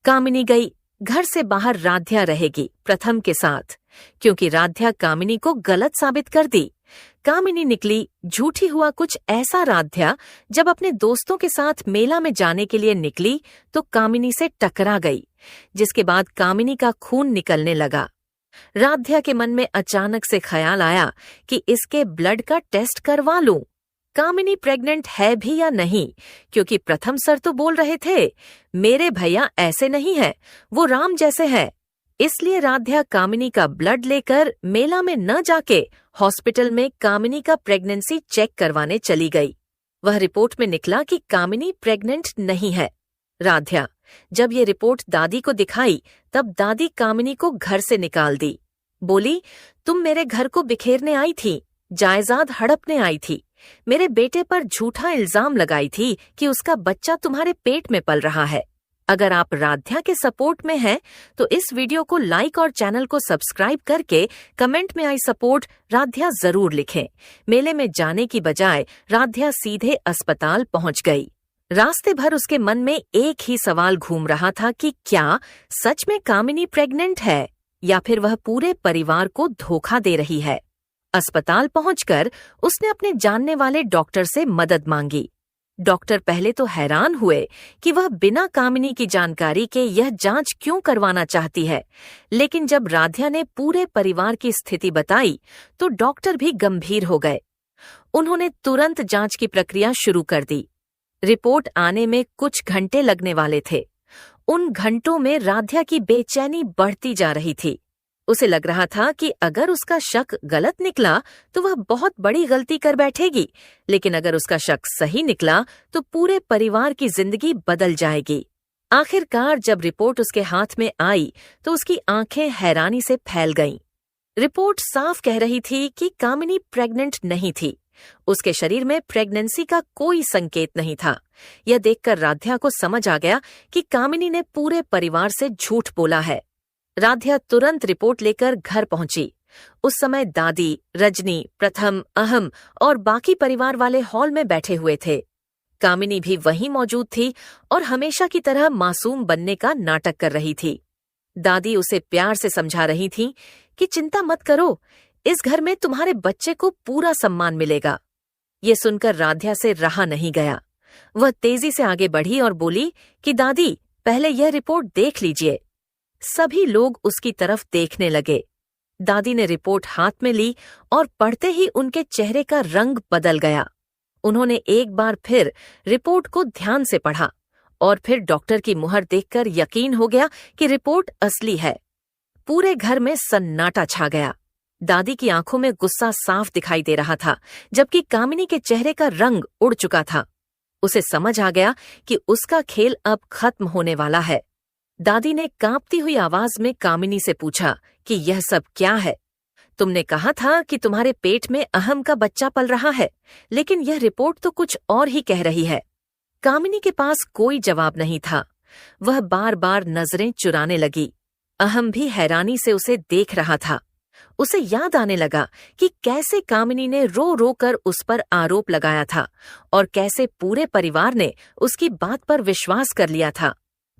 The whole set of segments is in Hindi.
कामिनी गई। घर से बाहर राध्या रहेगी प्रथम के साथ, क्योंकि राध्या कामिनी को गलत साबित कर दी। कामिनी निकली झूठी हुआ कुछ ऐसा। राध्या जब अपने दोस्तों के साथ मेला में जाने के लिए निकली तो कामिनी से टकरा गई, जिसके बाद कामिनी का खून निकलने लगा। राध्या के मन में अचानक से ख्याल आया कि इसके ब्लड का टेस्ट करवा लूं। कामिनी प्रेग्नेंट है भी या नहीं, क्योंकि प्रथम सर तो बोल रहे थे मेरे भैया ऐसे नहीं है, वो राम जैसे है। इसलिए राध्या कामिनी का ब्लड लेकर मेला में न जाके हॉस्पिटल में कामिनी का प्रेगनेंसी चेक करवाने चली गई। वह रिपोर्ट में निकला कि कामिनी प्रेग्नेंट नहीं है। राध्या जब ये रिपोर्ट दादी को दिखाई तब दादी कामिनी को घर से निकाल दी। बोली, तुम मेरे घर को बिखेरने आई थी, जायदाद हड़पने आई थी, मेरे बेटे पर झूठा इल्जाम लगाई थी कि उसका बच्चा तुम्हारे पेट में पल रहा है। अगर आप राध्या के सपोर्ट में हैं तो इस वीडियो को लाइक और चैनल को सब्सक्राइब करके कमेंट में आई सपोर्ट राध्या जरूर लिखें। मेले में जाने की बजाय राध्या सीधे अस्पताल पहुंच गई। रास्ते भर उसके मन में एक ही सवाल घूम रहा था कि क्या सच में कामिनी प्रेग्नेंट है या फिर वह पूरे परिवार को धोखा दे रही है। अस्पताल पहुंचकर उसने अपने जानने वाले डॉक्टर से मदद मांगी। डॉक्टर पहले तो हैरान हुए कि वह बिना कामिनी की जानकारी के यह जांच क्यों करवाना चाहती है, लेकिन जब राध्या ने पूरे परिवार की स्थिति बताई तो डॉक्टर भी गंभीर हो गए। उन्होंने तुरंत जांच की प्रक्रिया शुरू कर दी। रिपोर्ट आने में कुछ घंटे लगने वाले थे। उन घंटों में राध्या की बेचैनी बढ़ती जा रही थी। उसे लग रहा था कि अगर उसका शक गलत निकला तो वह बहुत बड़ी गलती कर बैठेगी, लेकिन अगर उसका शक सही निकला तो पूरे परिवार की जिंदगी बदल जाएगी। आखिरकार जब रिपोर्ट उसके हाथ में आई तो उसकी आंखें हैरानी से फैल गईं। रिपोर्ट साफ कह रही थी कि कामिनी प्रेग्नेंट नहीं थी। उसके शरीर में प्रेगनेंसी का कोई संकेत नहीं था। यह देखकर राध्या को समझ आ गया कि कामिनी ने पूरे परिवार से झूठ बोला है। राध्या तुरंत रिपोर्ट लेकर घर पहुंची। उस समय दादी, रजनी, प्रथम, अहम और बाकी परिवार वाले हॉल में बैठे हुए थे। कामिनी भी वहीं मौजूद थी और हमेशा की तरह मासूम बनने का नाटक कर रही थी। दादी उसे प्यार से समझा रही थी कि चिंता मत करो, इस घर में तुम्हारे बच्चे को पूरा सम्मान मिलेगा। ये सुनकर राध्या से रहा नहीं गया। वह तेजी से आगे बढ़ी और बोली कि दादी, पहले यह रिपोर्ट देख लीजिए। सभी लोग उसकी तरफ देखने लगे। दादी ने रिपोर्ट हाथ में ली और पढ़ते ही उनके चेहरे का रंग बदल गया। उन्होंने एक बार फिर रिपोर्ट को ध्यान से पढ़ा और फिर डॉक्टर की मुहर देखकर यकीन हो गया कि रिपोर्ट असली है। पूरे घर में सन्नाटा छा गया। दादी की आंखों में गुस्सा साफ दिखाई दे रहा था, जबकि कामिनी के चेहरे का रंग उड़ चुका था। उसे समझ आ गया कि उसका खेल अब खत्म होने वाला है। दादी ने कांपती हुई आवाज में कामिनी से पूछा कि यह सब क्या है? तुमने कहा था कि तुम्हारे पेट में अहम का बच्चा पल रहा है, लेकिन यह रिपोर्ट तो कुछ और ही कह रही है। कामिनी के पास कोई जवाब नहीं था। वह बार बार नजरें चुराने लगी। अहम भी हैरानी से उसे देख रहा था। उसे याद आने लगा कि कैसे कामिनी ने रो रो कर उस पर आरोप लगाया था और कैसे पूरे परिवार ने उसकी बात पर विश्वास कर लिया था।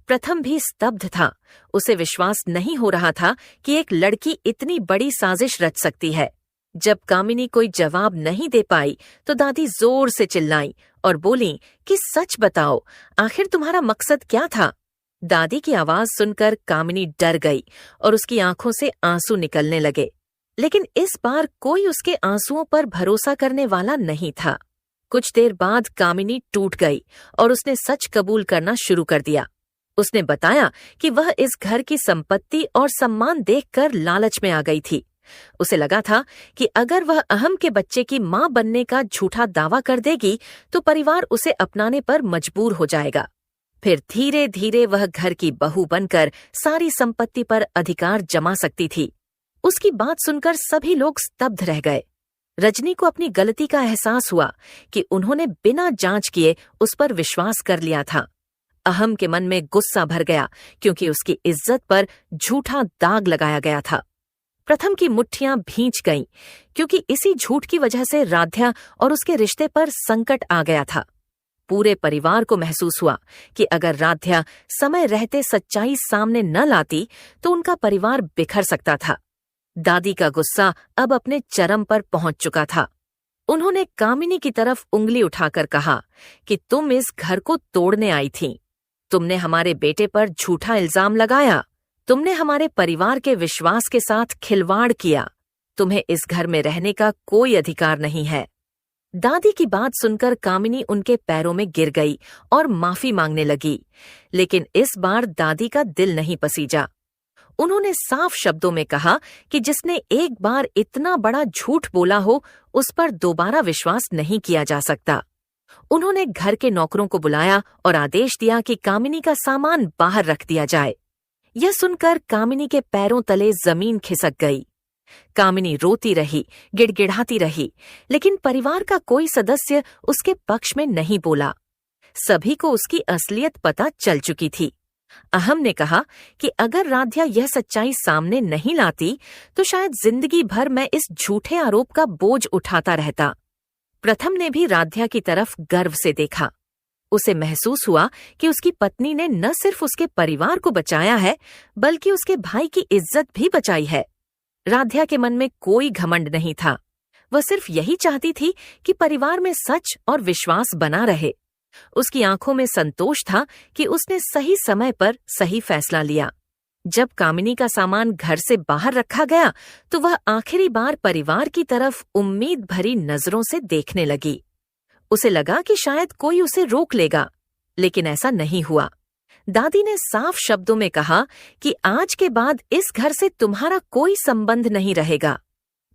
प्रथम भी स्तब्ध था। उसे विश्वास नहीं हो रहा था कि एक लड़की इतनी बड़ी साजिश रच सकती है। जब कामिनी कोई जवाब नहीं दे पाई तो दादी जोर से चिल्लाई और बोली कि सच बताओ, आखिर तुम्हारा मकसद क्या था? दादी की आवाज सुनकर कामिनी डर गई और उसकी आंखों से आंसू निकलने लगे, लेकिन इस बार कोई उसके आंसुओं पर भरोसा करने वाला नहीं था। कुछ देर बाद कामिनी टूट गई और उसने सच कबूल करना शुरू कर दिया। उसने बताया कि वह इस घर की संपत्ति और सम्मान देखकर लालच में आ गई थी। उसे लगा था कि अगर वह अहम के बच्चे की मां बनने का झूठा दावा कर देगी तो परिवार उसे अपनाने पर मजबूर हो जाएगा। फिर धीरे धीरे वह घर की बहू बनकर सारी संपत्ति पर अधिकार जमा सकती थी। उसकी बात सुनकर सभी लोग स्तब्ध रह गए। रजनी को अपनी गलती का एहसास हुआ कि उन्होंने बिना जांच किए उस पर विश्वास कर लिया था। अहम के मन में गुस्सा भर गया क्योंकि उसकी इज्जत पर झूठा दाग लगाया गया था। प्रथम की मुट्ठियां भींच गईं क्योंकि इसी झूठ की वजह से राध्या और उसके रिश्ते पर संकट आ गया था। पूरे परिवार को महसूस हुआ कि अगर राध्या समय रहते सच्चाई सामने न लाती तो उनका परिवार बिखर सकता था। दादी का गुस्सा अब अपने चरम पर पहुंच चुका था। उन्होंने कामिनी की तरफ उंगली उठाकर कहा कि तुम इस घर को तोड़ने आई थी। तुमने हमारे बेटे पर झूठा इल्जाम लगाया। तुमने हमारे परिवार के विश्वास के साथ खिलवाड़ किया। तुम्हें इस घर में रहने का कोई अधिकार नहीं है। दादी की बात सुनकर कामिनी उनके पैरों में गिर गई और माफी मांगने लगी, लेकिन इस बार दादी का दिल नहीं पसीजा। उन्होंने साफ शब्दों में कहा कि जिसने एक बार इतना बड़ा झूठ बोला हो उस पर दोबारा विश्वास नहीं किया जा सकता। उन्होंने घर के नौकरों को बुलाया और आदेश दिया कि कामिनी का सामान बाहर रख दिया जाए। यह सुनकर कामिनी के पैरों तले जमीन खिसक गई। कामिनी रोती रही, गिड़गिड़ाती रही, लेकिन परिवार का कोई सदस्य उसके पक्ष में नहीं बोला। सभी को उसकी असलियत पता चल चुकी थी। अहम ने कहा कि अगर राध्या यह सच्चाई सामने नहीं लाती तो शायद जिंदगी भर मैं इस झूठे आरोप का बोझ उठाता रहता। प्रथम ने भी राध्या की तरफ गर्व से देखा। उसे महसूस हुआ कि उसकी पत्नी ने न सिर्फ उसके परिवार को बचाया है बल्कि उसके भाई की इज्जत भी बचाई है। राध्या के मन में कोई घमंड नहीं था। वह सिर्फ यही चाहती थी कि परिवार में सच और विश्वास बना रहे। उसकी आंखों में संतोष था कि उसने सही समय पर सही फैसला लिया। जब कामिनी का सामान घर से बाहर रखा गया तो वह आखिरी बार परिवार की तरफ उम्मीद भरी नजरों से देखने लगी। उसे लगा कि शायद कोई उसे रोक लेगा, लेकिन ऐसा नहीं हुआ। दादी ने साफ शब्दों में कहा कि आज के बाद इस घर से तुम्हारा कोई संबंध नहीं रहेगा।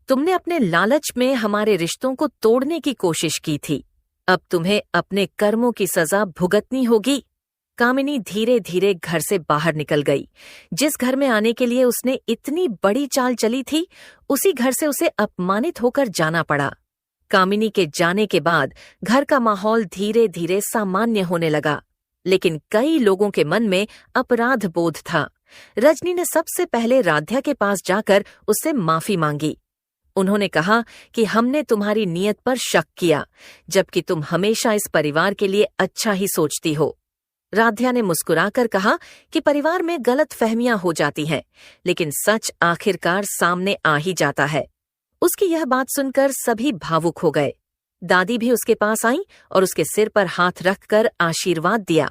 तुमने अपने लालच में हमारे रिश्तों को तोड़ने की कोशिश की थी। अब तुम्हें अपने कर्मों की सजा भुगतनी होगी। कामिनी धीरे धीरे घर से बाहर निकल गई। जिस घर में आने के लिए उसने इतनी बड़ी चाल चली थी, उसी घर से उसे अपमानित होकर जाना पड़ा। कामिनी के जाने के बाद घर का माहौल धीरे धीरे सामान्य होने लगा, लेकिन कई लोगों के मन में अपराध बोध था। रजनी ने सबसे पहले राध्या के पास जाकर उससे माफी मांगी। उन्होंने कहा कि हमने तुम्हारी नीयत पर शक किया, जबकि तुम हमेशा इस परिवार के लिए अच्छा ही सोचती हो। राध्या ने मुस्कुराकर कहा कि परिवार में गलत फहमियां हो जाती हैं, लेकिन सच आखिरकार सामने आ ही जाता है। उसकी यह बात सुनकर सभी भावुक हो गए। दादी भी उसके पास आईं और उसके सिर पर हाथ रखकर आशीर्वाद दिया।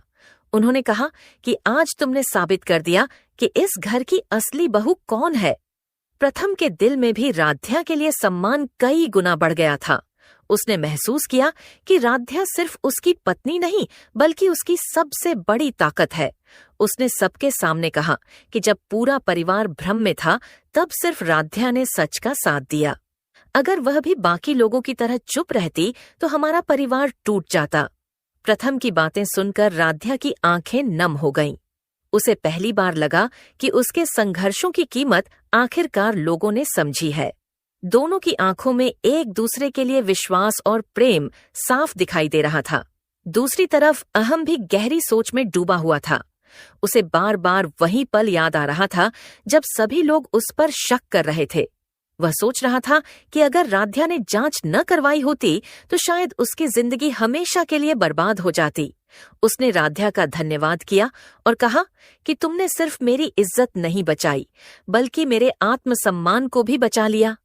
उन्होंने कहा कि आज तुमने साबित कर दिया कि इस घर की असली बहू कौन है। प्रथम के दिल में भी राध्या के लिए सम्मान कई गुना बढ़ गया था। उसने महसूस किया कि राध्या सिर्फ उसकी पत्नी नहीं बल्कि उसकी सबसे बड़ी ताकत है। उसने सबके सामने कहा कि जब पूरा परिवार भ्रम में था तब सिर्फ राध्या ने सच का साथ दिया। अगर वह भी बाकी लोगों की तरह चुप रहती तो हमारा परिवार टूट जाता। प्रथम की बातें सुनकर राध्या की आंखें नम हो गईं। उसे पहली बार लगा कि उसके संघर्षों की कीमत आखिरकार लोगों ने समझी है। दोनों की आंखों में एक दूसरे के लिए विश्वास और प्रेम साफ दिखाई दे रहा था। दूसरी तरफ अहम भी गहरी सोच में डूबा हुआ था। उसे बार बार वही पल याद आ रहा था जब सभी लोग उस पर शक कर रहे थे। वह सोच रहा था कि अगर राध्या ने जांच न करवाई होती तो शायद उसकी जिंदगी हमेशा के लिए बर्बाद हो जाती। उसने राध्या का धन्यवाद किया और कहा कि तुमने सिर्फ मेरी इज्जत नहीं बचाई बल्कि मेरे आत्मसम्मान को भी बचा लिया।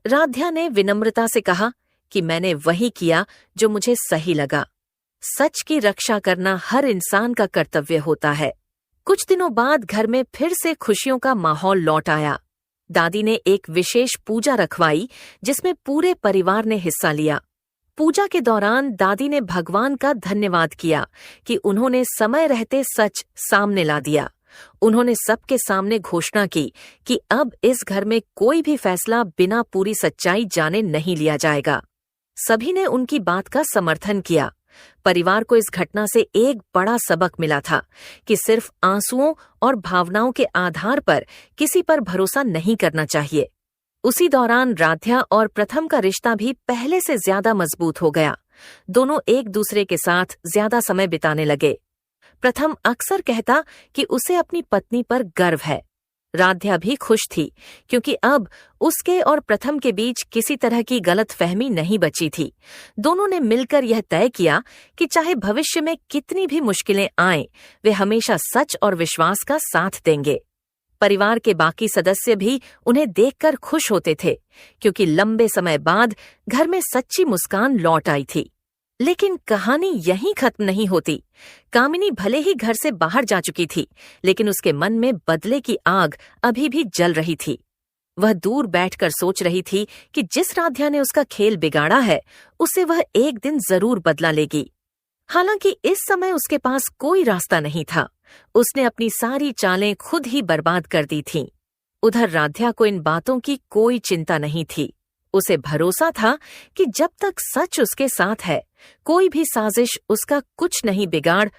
राध्या ने विनम्रता से कहा कि मैंने वही किया जो मुझे सही लगा। सच की रक्षा करना हर इंसान का कर्तव्य होता है। कुछ दिनों बाद घर में फिर से खुशियों का माहौल लौट आया। दादी ने एक विशेष पूजा रखवाई जिसमें पूरे परिवार ने हिस्सा लिया। पूजा के दौरान दादी ने भगवान का धन्यवाद किया कि उन्होंने समय रहते सच सामने ला दिया। उन्होंने सबके सामने घोषणा की कि अब इस घर में कोई भी फैसला बिना पूरी सच्चाई जाने नहीं लिया जाएगा। सभी ने उनकी बात का समर्थन किया। परिवार को इस घटना से एक बड़ा सबक मिला था कि सिर्फ आंसुओं और भावनाओं के आधार पर किसी पर भरोसा नहीं करना चाहिए। उसी दौरान राध्या और प्रथम का रिश्ता भी पहले से ज्यादा मजबूत हो गया। दोनों एक दूसरे के साथ ज्यादा समय बिताने लगे। प्रथम अक्सर कहता कि उसे अपनी पत्नी पर गर्व है। राध्या भी खुश थी, क्योंकि अब उसके और प्रथम के बीच किसी तरह की गलतफहमी नहीं बची थी। दोनों ने मिलकर यह तय किया कि चाहे भविष्य में कितनी भी मुश्किलें आएं, वे हमेशा सच और विश्वास का साथ देंगे। परिवार के बाकी सदस्य भी उन्हें देखकर खुश होते थे, क्योंकि लंबे समय बाद घर में सच्ची मुस्कान लौट आई थी। लेकिन कहानी यहीं खत्म नहीं होती। कामिनी भले ही घर से बाहर जा चुकी थी, लेकिन उसके मन में बदले की आग अभी भी जल रही थी। वह दूर बैठकर सोच रही थी कि जिस राध्या ने उसका खेल बिगाड़ा है, उसे वह एक दिन जरूर बदला लेगी। हालांकि इस समय उसके पास कोई रास्ता नहीं था। उसने अपनी सारी चालें खुद ही बर्बाद कर दी थीं। उधर राध्या को इन बातों की कोई चिंता नहीं थी। उसे भरोसा था कि जब तक सच उसके साथ है, कोई भी साजिश उसका कुछ नहीं बिगाड़